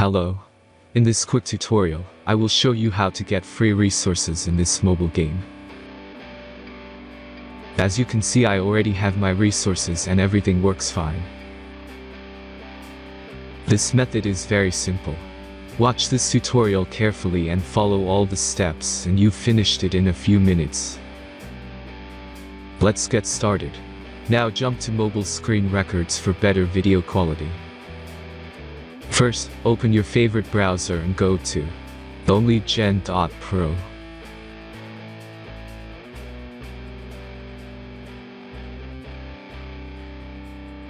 Hello. In this quick tutorial, I will show you how to get free resources in this mobile game. As you can see, I already have my resources and everything works fine. This method is very simple. Watch this tutorial carefully and follow all the steps and you've finished it in a few minutes. Let's get started. Now jump to mobile screen records for better video quality. First, open your favorite browser and go to onlygen.pro.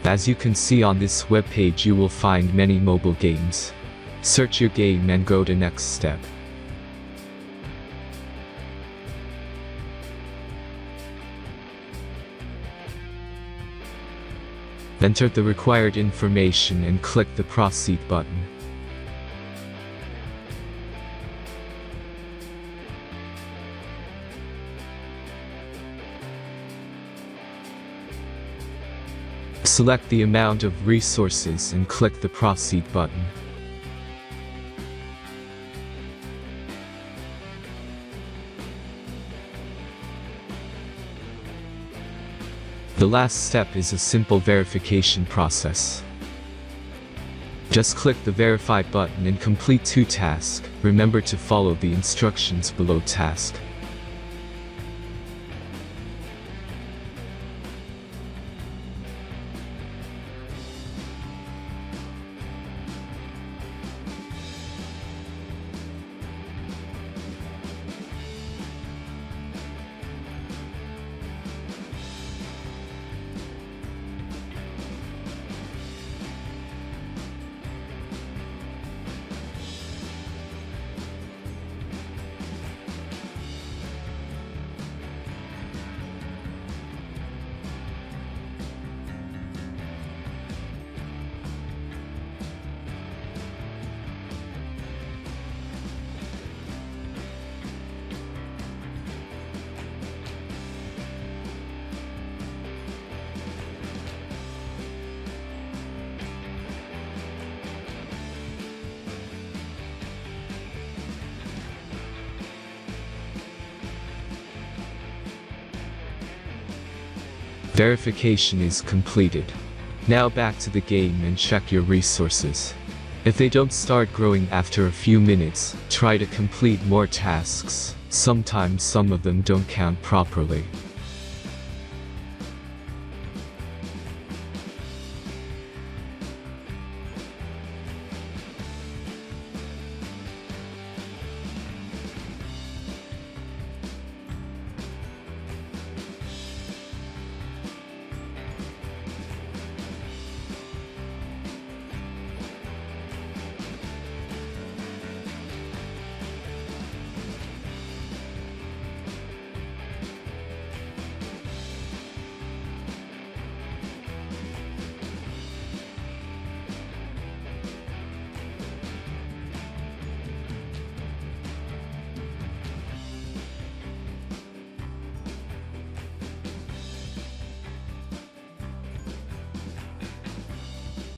As you can see on this web page, you will find many mobile games. Search your game and go to next step. Enter the required information and click the Proceed button. Select the amount of resources and click the Proceed button. The last step is a simple verification process. Just click the Verify button and complete 2 tasks. Remember to follow the instructions below task. Verification is completed. Now back to the game and check your resources. If they don't start growing after a few minutes, try to complete more tasks. Sometimes some of them don't count properly.